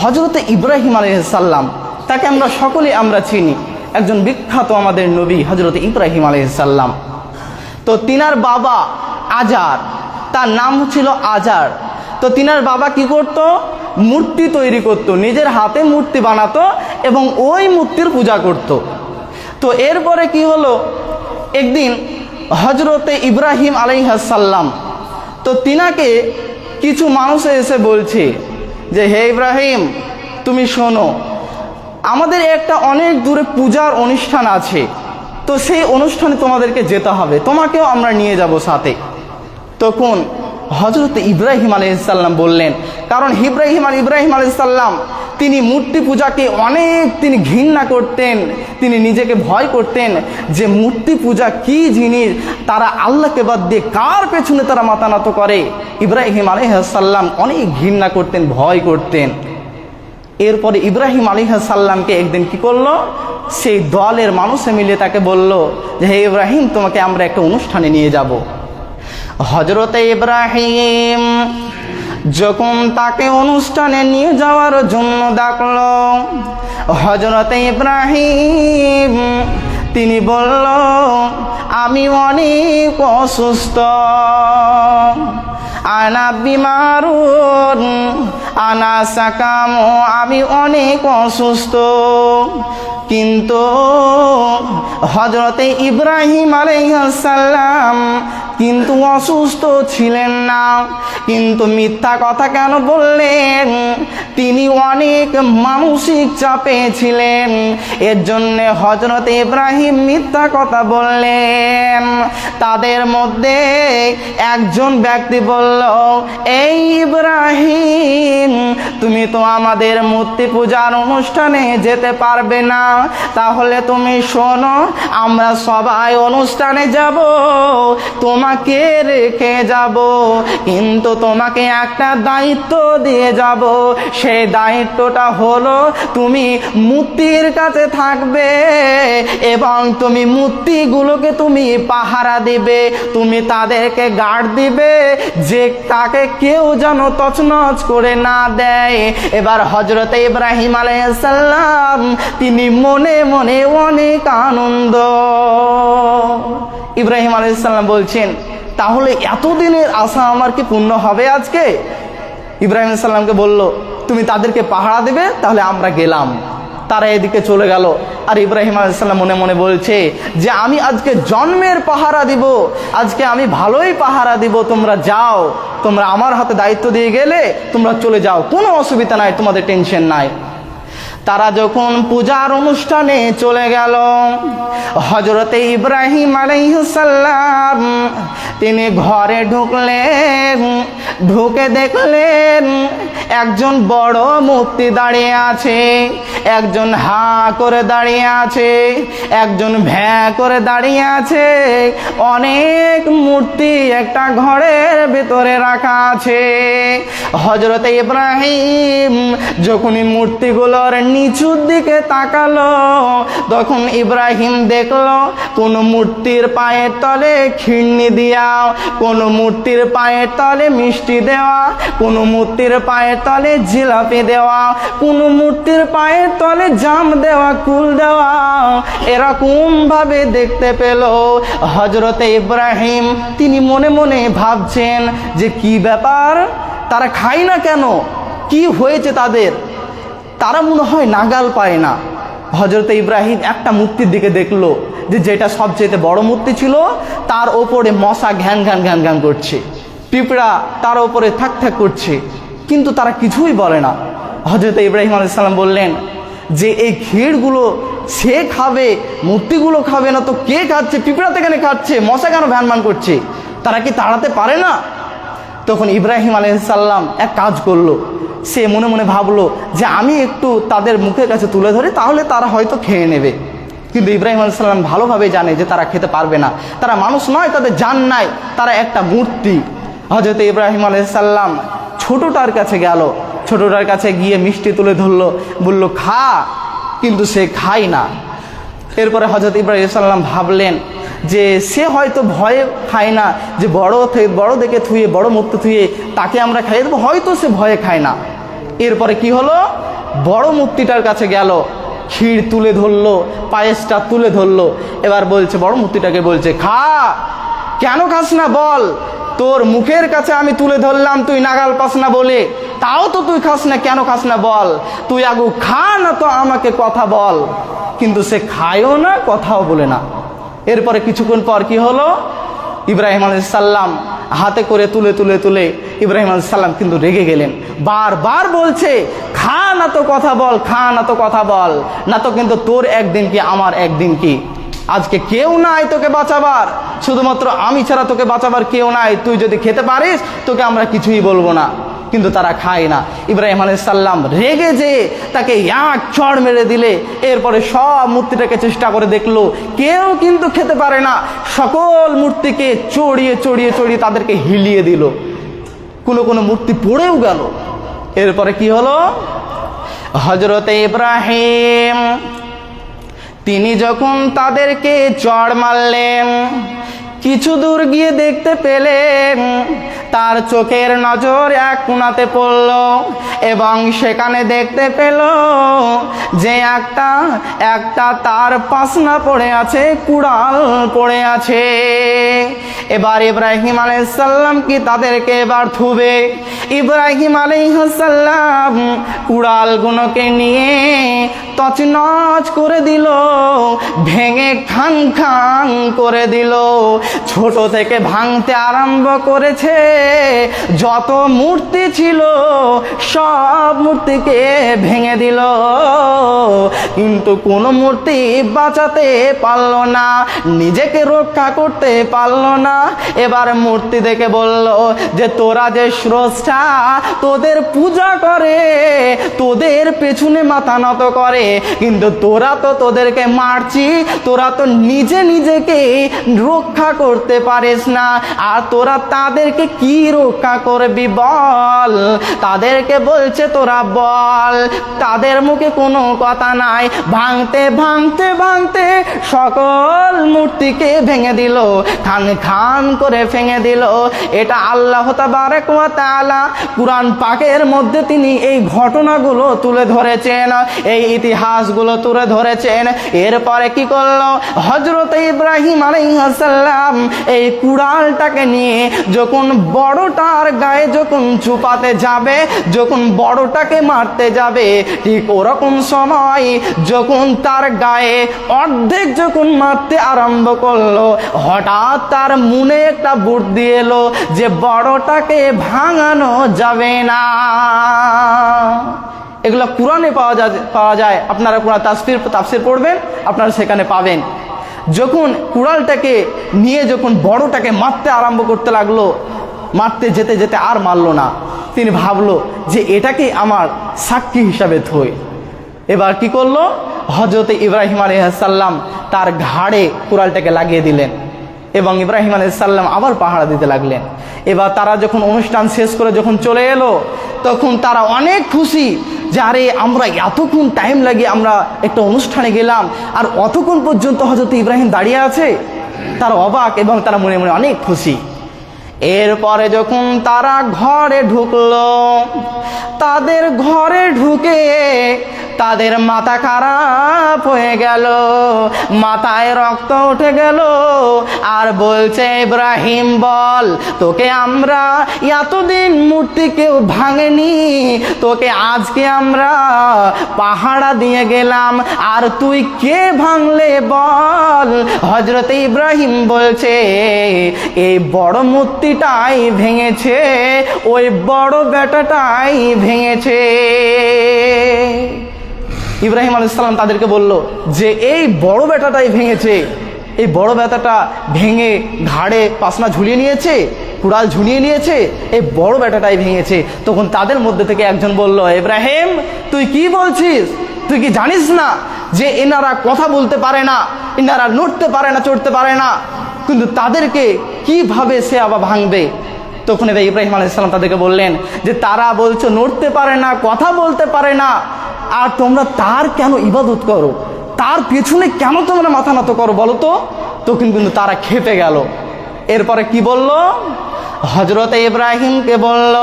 হযরত ইব্রাহিম আলাইহিস সালাম, তাকে আমরা সকলেই আমরা চিনি, একজন বিখ্যাত আমাদের নবী হযরত ইব্রাহিম আলাইহিস সালাম। তো তিনার বাবা আজার, তার নাম ছিল আজার। তো তিনার বাবা কি করত? মূর্তি তৈরি করত, নিজের হাতে মূর্তি বানাতো এবং ওই মূর্তির পূজা করত। তো এরপরে কি হলো, একদিন হযরতে ইব্রাহিম আলাইহিস সালাম, তো তিনাকে কিছু মানুষ এসে বলছে যে হে ইব্রাহিম, তুমি শোনো, আমাদের একটা অনেক দূরে পূজার অনুষ্ঠান আছে, তো সেই অনুষ্ঠানে তোমাদেরকে যেতে হবে, তোমাকেও আমরা নিয়ে যাব সাথে। তখন হযরত ইব্রাহিম আলাইহিস সালাম বললেন, কারণ ইব্রাহিম আলাইহিস সালাম তিনি মূর্তি পূজাকে তিনি ঘৃণা করতেন, তিনি নিজেকে ভয় করতেন যে মূর্তি পূজা কি জিনিস, তারা আল্লাহকে বাদ দিয়ে কার পেছনে তারা মাথা নত করে। ইব্রাহিম আলাইহিস সালাম অনেক ঘৃণা করতেন, ভয় করতেন। এরপরে ইব্রাহিম আলাইহিস সালামকে একদিন কি করলো, সেই দলের মানুষে মিলে তাকে বলল যে হে ইব্রাহিম, তোমাকে আমরা একটা অনুষ্ঠানে নিয়ে যাব। হযরতে ইব্রাহিম যখন তাকে অনুষ্ঠানে নিয়ে যাওয়ার জন্য ডাকলো, হযরতে ইব্রাহিম তিনি বলল, আমি অনেক অসুস্থ, আনা বিমারুন আনা সাকাম, আমি অনেক অসুস্থ। কিন্তু হযরতে ইব্রাহিম আলাইহিস সালাম কিন্তু অসুস্থ ছিলেন না, কিন্তু মিথ্যা কথা কেন বললেন? তিনি অনেক মানসিক চাপে ছিলেন, এর জন্য হযরত ইব্রাহিম মিথ্যা কথা বললেন। তাদের মধ্যে একজন ব্যক্তি বলল, এই ইব্রাহিম, তুমি তো আমাদের মূর্তি পূজার অনুষ্ঠানে যেতে পারবে না, তাহলে তুমি শোনো, আমরা সবাই অনুষ্ঠানে যাব, তোমাকে রেখে যাব, কিন্তু তোমাকে একটা দায়িত্ব দিয়ে যাব। সেই দায়িত্বটা হলো তুমি মূর্তির কাছে থাকবে এবং তুমি মূর্তিগুলোকে তুমি পাহারা দিবে, তুমি তাদেরকে গার্ড দিবে, যে তাকে কেউ যেন তছনছ করে না দেয়। এবার হযরতে ইব্রাহিম আলাইহিস সালাম তিনি মনে মনে অনেক আনন্দ। ইব্রাহিম আলাইহিস সালাম বলছেন, তাহলে এতদিনের আশা আমার কি পূর্ণ হবে আজকে? ইব্রাহিম আলাইহিস সালামকে বলল, তুমি তাদেরকে পাহারা দেবে, তাহলে আমরা গেলাম। তারা এদিকে চলে গেল, আর ইব্রাহিম আলাইহিস সালাম মনে মনে বলছে যে আমি আজকে জন্মের পাহারা দিব, আজকে আমি ভালোই পাহারা দিব, তোমরা যাও, তোমরা আমার হাতে দায়িত্ব দিয়ে গেলে তোমরা চলে যাও, কোনো অসুবিধা নাই, তোমাদের টেনশন নাই। তারা যখন পূজার অনুষ্ঠানে চলে গেল, হযরতে ইব্রাহিম আলাইহিস সালাম তিনি ঘরে ঢুকলেন, ঢুকে দেখলেন একজন বড় মূর্তি দাঁড়িয়ে আছে, একজন হা করে দাঁড়িয়ে আছে, একজন ভ্যাঁ করে দাঁড়িয়ে আছে। অনেক মূর্তি একটা ঘরের ভিতরে রাখা আছে। হযরতে ইব্রাহিম যখনই মূর্তিগুলোর নিচুর দিকে তাকালো, তখন ইব্রাহিম দেখলো কোন মূর্তির পায়ের তলে খিরনি দেওয়া, কোন মূর্তির পায়ের তলে মিষ্টি দেওয়া, কোন মূর্তির পায়ের তলে জিলাপি দেওয়া, কোন মূর্তির পায়ের তলে জাম দেওয়া, কুল দেওয়া, এরকম ভাবে দেখতে পেল। হযরতে ইব্রাহিম তিনি মনে মনে ভাবছেন যে কি ব্যাপার, তারা খায় না কেন, কি হয়েছে তাদের, তারা মনে হয় নাগাল পায় না। হযরতে ইব্রাহিম একটা মূর্তির দিকে দেখলো যে যেটা সবচেয়ে বড় মূর্তি ছিল, তার ওপরে মশা ঘ্যান ঘ্যান ঘ্যান ঘ্যান করছে, পিঁপড়া তার ওপরে থাক থাক করছে, কিন্তু তারা কিছুই বলে না। হযরতে ইব্রাহিম আলাইহিস সালাম বললেন যে এই ক্ষীরগুলো সে খাবে, মূর্তিগুলো খাবে না তো কে খাচ্ছে? পিঁপড়া তো কেন খাচ্ছে, মশা কেন ভ্যানমান করছে, তারা কি তাড়াতে পারে না? তখন ইব্রাহিম আলাইহিস সালাম এক কাজ করলো, সে মনে মনে ভাবলো যে আমি একটু তাদের মুখের কাছে তুলে ধরি, তাহলে তারা হয়তো খেয়ে নেবে। কিন্তু ইব্রাহিম আলাইহিস সালাম ভালোভাবে জানে যে তারা খেতে পারবে না, তারা মানুষ নয়, তাদের জান নাই, তারা একটা মূর্তি। হযরত ইব্রাহিম আলাইহিস সালাম ছোটটার কাছে গেল, ছোটটার কাছে গিয়ে মিষ্টি তুলে ধরলো, বলল খা, কিন্তু সে খায় না। এরপরে হযরত ইব্রাহিম সাল্লাম ভাবলেন যে সে হয়তো ভয়ে খায় না, যে বড় দেখে থুয়ে, বড় মূর্তি থুয়ে তাকে আমরা খাইয়ে দেবো, হয়তো সে ভয়ে খায় না। এরপরে কি হলো, বড় মূর্তিটার কাছে গেল, ক্ষীর তুলে ধরলো, পায়েসটা তুলে ধরলো। এবার বলছে, বড় মূর্তিটাকে বলছে, খা। কেন খাস না বল? তোর মুখের কাছে আমি তুলে ধরলাম, তুই নাগাল পাস না বলে, তাও তো তুই খাস না, কেন খাস না বল? তুই আগু খা না তো আমাকে কথা বল। কিন্তু সে খায়ও না, কথাও বলে না। এরপরে কিছুক্ষণ পর কি হলো, ইব্রাহিম আলাইহিস সালাম হাতে করে তুলে তুলে তুলে ইব্রাহিম আলাইহিস সালাম কিন্তু রেগে গেলেন। বারবার বলছে, খা না তো কথা বল, খা না তো কথা বল, না তো কিন্তু তোর একদিন কি আমার একদিন কি। আজকে কেউ নাই তোকে বাঁচাবার, শুধুমাত্র আমি ছাড়া তোকে বাঁচাবার কেউ নাই। তুই যদি খেতে পারিস তোকে আমরা কিছুই বলবো না। কিন্তু তারা খায় না। ইব্রাহিম আলাইহিস সালাম রেগে যে তাকে এক চড় মেরে দিলে। এরপরে সব মূর্তিটাকে চেষ্টা করে দেখলো, কেউ কিন্তু খেতে পারে না। সকল মূর্তিকে চড়িয়ে চড়িয়ে চড়িয়ে তাদেরকে হিলিয়ে দিল। কোনো কোনো মূর্তি পড়েও গেল। এরপরে কি হলো, হযরতে ইব্রাহিম তিনি যখন তাদেরকে চড় মারলেন, কিছু দূর গিয়ে দেখতে পেলেন তার চোখের নজর এক কোণাতে পড়ল এবং সেখানে দেখতে পেল যে একটা তার পাসনা পড়ে আছে, কুড়াল পড়ে আছে। এবার ইব্রাহিম আলাইহিস সালাম কি তাদেরকে এবার থুবে। ইব্রাহিম আলাইহিস সালাম কুড়ালগুলোকে নিয়ে তছনছ করে দিল, ভেঙে খান খান করে দিল। ছোট থেকে ভাঙতে আরম্ভ করেছে, যত মূর্তি ছিল সব মূর্তিকে ভেঙে দিল, কিন্তু কোনো মূর্তি বাঁচাতে পারল না, নিজেকে রক্ষা করতে পারল না। এবার মূর্তি দেখে বলল যে তোরা যে স্রষ্টা, তোদের পূজা করে, তোদের পেছনে মাথা নত করে, কিন্তু তোরা তো তোদেরকে মারছি, তোরা তো নিজে নিজেকে রক্ষা করতে পারিস না, আর তোরা তাদেরকে কি রক্ষা করবি বল? তাদেরকে বলছে তোরা বল। তাদের মুখে কোনো কথা নাই। ভাঙতে ভাঙতে ভাঙতে সকল মূর্তিকে ভেঙে দিল, খান খান করে ভেঙে দিল। এটা আল্লাহ তাবারক ওয়া তাআলা কুরআন পাকের মধ্যে তিনি এই ঘটনাগুলো তুলে ধরেছেন, এই ইতিহাসগুলো তুলে ধরেছেন। এরপরে কি করলো, হযরত ইব্রাহিম আলাইহিস সালাম এই কুড়ালটাকে নিয়ে যখন বড়টার গায়ে যখন চুপাতে যাবে, যখন বড়টাকে মারতে যাবে, ঠিক ওরকম সময় যখন তার গায়ে অর্ধেক যখন মারতে আরম্ভ করলো, হঠাৎ তার মনে একটা বুদ্ধি এলো যে বড়টাকে ভাঙানো যাবে না। এগুলো কুরআনে পাওয়া যায়। আপনারা কুরআন তাফসীর পড়বেন, আপনারা সেখানে পাবেন। যখন কুড়ালটাকে নিয়ে যখন বড়টাকে মারতে আরম্ভ করতে লাগলো, মারতে যেতে যেতে আর মারলো না। তিনি ভাবলো যে এটাকে আমার সাক্ষী হিসাবে থই। এবার কি করলো, হযরত ইব্রাহিম আলাইহিস সালাম তার ঘাড়ে কুড়ালটাকে লাগিয়ে দিলেন এবং ইব্রাহিম আলাইহিস সালাম আবার পাহারা দিতে লাগলেন। এবার তারা যখন অনুষ্ঠান শেষ করে যখন চলে এলো, তখন তারা অনেক খুশি যে আরে আমরা এতক্ষণ টাইম লাগিয়ে আমরা একটা অনুষ্ঠানে গেলাম, আর অতক্ষণ পর্যন্ত হযরত ইব্রাহিম দাঁড়িয়ে আছে। তারা অবাক এবং তারা মনে মনে অনেক খুশি। এরপরে যখন তারা ঘরে ঢুকলো, তাদের ঘরে ঢুকে তাদের মাথা খারাপ হয়ে গেল, মাথায় রক্ত উঠে গেল, আর বলছে ইব্রাহিম বল, তোকে আমরা এতদিন মূর্তি কেউ ভাঙেনি, তোকে আজকে আমরা পাহারা দিয়ে গেলাম, আর তুই কে ভাঙলে বল? হযরত ইব্রাহিম বলছে এই বড় মূর্তিটাই ভেঙেছে, ওই বড় বেটাটাই ভেঙেছে। ইব্রাহিম আলাইহিস সালাম তাদেরকে বলল যে এই বড় বেটাটাই ভেঙেছে, এই বড় বেটাটা ভেঙে ঘাড়ে পাসনা ঝুলিয়ে নিয়েছে, কুড়াল ঝুলিয়ে নিয়েছে, এই বড় বেটাটাই ভেঙেছে। তখন তাদের মধ্যে থেকে একজন বলল, ইব্রাহিম তুই কি বলছিস? তুই কি জানিস না যে এনারা কথা বলতে পারে না, এনারা নড়তে পারে না, চড়তে পারে না, কিন্তু তাদেরকে কিভাবে সে আবার ভাঙবে? তখন ইব্রাহিম আলাইহিস সালাম তাদেরকে বললেন যে তারা বলছো নড়তে পারে না, কথা বলতে পারে না, আর তোমরা তার কেন ইবাদত করো, তার পেছনে কেন তোমরা মাথা নত করো বলো তো? তখন কিন্তু তারা খেপে গেল। এরপরে কি বলল, হযরত ইব্রাহিমকে বলল,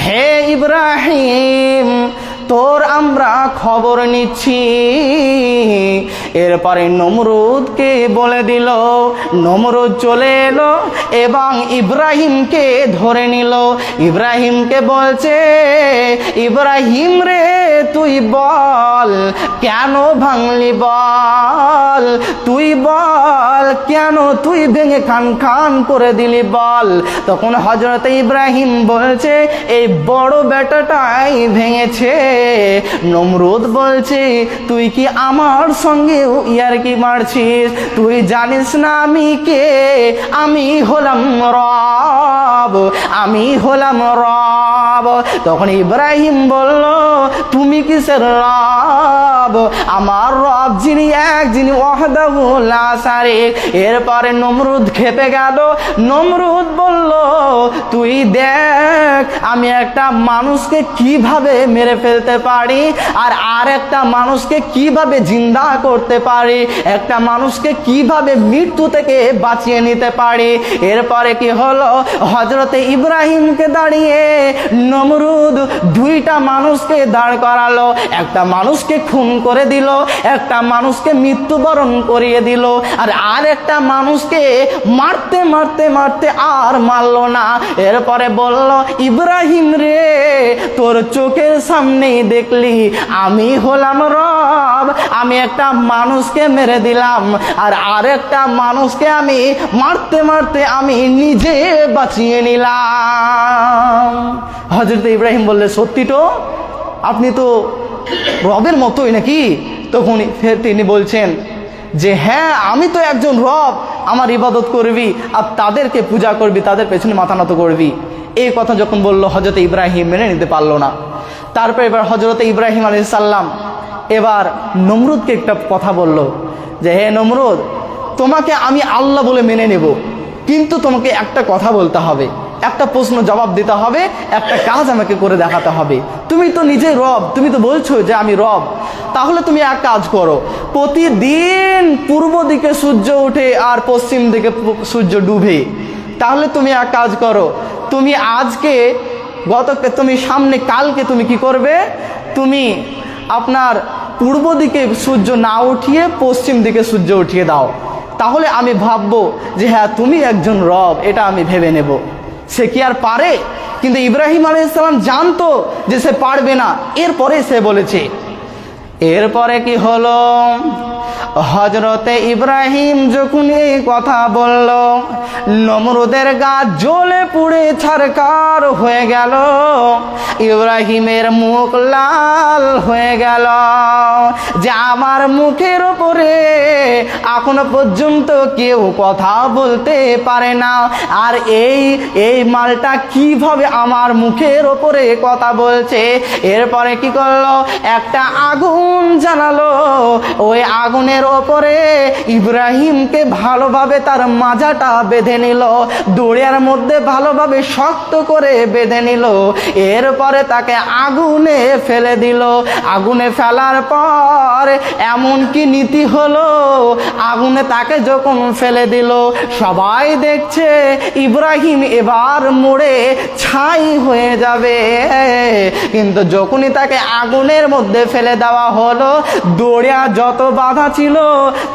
হে ইব্রাহিম, তোর আমরা আমরা খবর নিচ্ছি। এরপরে নমরুদকে বলে দিল, নমরুদ চলে এলো এবং ইব্রাহিমকে ধরে নিল। ইব্রাহিমকে বলছে, ইব্রাহিম রে তুই বল কেন ভাঙলি, বল তুই বল কেন তুই ভেঙে খান খান করে দিলি বল। তখন হযরত ইব্রাহিম বলছে, এই বড় বেটাটাই ভেঙেছে। নমরুদ বলছে, তুই কি আমার সঙ্গে ইয়ারকি মারছিস? তুই জানিস না আমি কে? আমি হলাম রব, আমি হলাম রব। তখন ইব্রাহিম বলল, তুমি কিসের রব? আমার রব যিনি এক, যিনি ওয়াহদাহু লা শারীক। এরপরে নমরুদ খেপে গেল। নমরুদ বলল, তুই দেখ আমি একটা মানুষকে কিভাবে মেরে ফেলতে পারি, আর একটা মানুষকে কিভাবে জিন্দা করতে পারি, একটা মানুষকে কিভাবে মৃত্যু থেকে বাঁচিয়ে নিতে পারি। এরপরে কি হলো, হযরতে ইব্রাহিমকে দাঁড়িয়ে নমরুদ দুইটা মানুষকে দাঁড় করালো। একটা মানুষকে খুন করে দিল, একটা মানুষকে মৃত্যুবরণ করিয়ে দিল, আর একটা মানুষকে মারতে মারতে মারতে আর মারলো না। এরপরে বলল, ইব্রাহিম রে তোর চোখের সামনেই দেখলি আমি হলাম রব, আমি একটা মানুষকে মেরে দিলাম, আর একটা মানুষকে আমি মারতে মারতে আমি নিজে বাঁচিয়ে নিলাম। হযরত ইব্রাহিম বললে, সত্যি তো, আপনি তো রবের মতোই নাকি? তখন ফের তিনি বলছেন যে হ্যাঁ, আমি তো একজন রব, আমার ইবাদত করবি আর তাদেরকে পূজা করবি, তাদের পেছনে মাথা নত করবি। এই কথা যখন বলল, হযরত ইব্রাহিম মেনে নিতে পারলো না। তারপর এবার হযরত ইব্রাহিম আলাইহিস সালাম এবার নমরুদকে একটা কথা বলল যে, হে নমরুদ, তোমাকে আমি আল্লাহ বলে মেনে নেব, কিন্তু তোমাকে একটা কথা বলতে হবে, একটা প্রশ্ন জবাব দিতে হবে, একটা কাজ আমাকে করে দেখাতে হবে। তুমি তো নিজে রব, তুমি তো বলছো যে আমি রব, তাহলে তুমি এক কাজ করো, প্রতিদিন পূর্ব দিকে সূর্য ওঠে আর পশ্চিম দিকে সূর্য ডুবে। তাহলে তুমি এক কাজ করো, তুমি আজকে তুমি সামনে কালকে তুমি কি করবে, তুমি আপনার পূর্ব দিকে সূর্য না উঠিয়ে পশ্চিম দিকে সূর্য উঠিয়ে দাও, তাহলে আমি ভাববো যে হ্যাঁ তুমি একজন রব, এটা আমি ভেবে নেব। সে কি আর পারে? কিন্তু ইব্রাহিম আলাইহিস সালাম জানতো যে সে পারবে না। এরপরে সে বলেছে, এরপরে কি হলো, হযরতে ইব্রাহিম যখন এই কথা বলল, নমরুদের গা জ্বলে পুড়ে ছারখার হয়ে গেল, ইব্রাহিমের মুখ লাল হয়ে গেল যে আমার মুখের উপরে এখনো পর্যন্ত কেউ কথা বলতে পারে না, আর এই মালটা কিভাবে আমার মুখের উপরে কথা বলছে। এরপরে কি করলো, একটা আগুন জ্বালালো, ওই আগুনের ওপরে ইব্রাহিমকে ভালোভাবে তার মাজাটা বেঁধে নিল, দড়িয়ার মধ্যে ভালোভাবে শক্ত করে বেঁধে নিল। এরপরে তাকে আগুনে ফেলে দিল। আগুনে ফেলার পর এমন কি নীতি হলো, আগুনে তাকে যখন ফেলে দিল, সবাই দেখছে ইব্রাহিম এবার মরে ছাই হয়ে যাবে। কিন্তু যখনই তাকে আগুনের মধ্যে ফেলে দেওয়া হলো, দড়িয়া যত বাঁধা ছিল,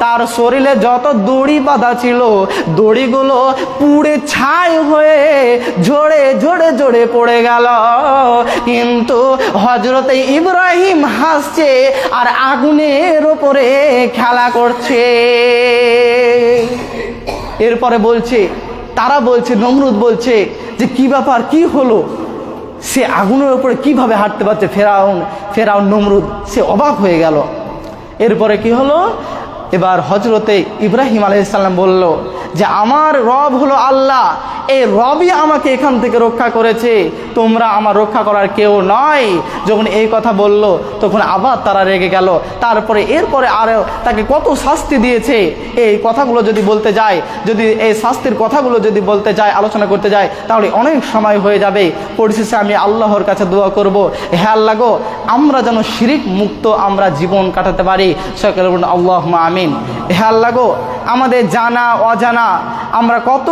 তার শরীরে যত দড়ি বাঁধা ছিল, দড়িগুলো পুড়ে ছাই হয়ে ঝরে ঝরে ঝরে পড়ে গেল। কিন্তু হযরত ইব্রাহিম হাসছে আর আগুনের উপরে খেলা করছে। এরপরে বলছে, তারা বলছে, নমরুদ বলছে যে কি ব্যাপার, কি হলো, সে আগুনের উপরে কিভাবে হাঁটতে পারছে। ফেরাউন নমরুদ সে অবাক হয়ে গেল। এরপরে কি হলো, এবার হযরতে ইব্রাহিম আলাইহিস সালাম বলল যে আমার রব হলো আল্লাহ, এই রবই আমাকে এখান থেকে রক্ষা করেছে, তোমরা আমার রক্ষা করার কেউ নয়। যখন এই কথা বলল তখন আবার তারা রেগে গেল। তারপরে এরপরে আরও তাকে কত শাস্তি দিয়েছে, এই কথাগুলো যদি বলতে যায়, যদি এই শাস্তির কথাগুলো যদি বলতে যায়, আলোচনা করতে যায়, তাহলে অনেক সময় হয়ে যাবে। পরিশেষে আমি আল্লাহর কাছে দোয়া করব, হে আল্লাহ গো, আমরা যেন শিরিক মুক্ত আমরা জীবন কাটাতে পারি। সকলে বলুন আল্লাহুম্মা আমিন। হে আল্লাহ গো, আমাদের জানা অজানা আমরা কত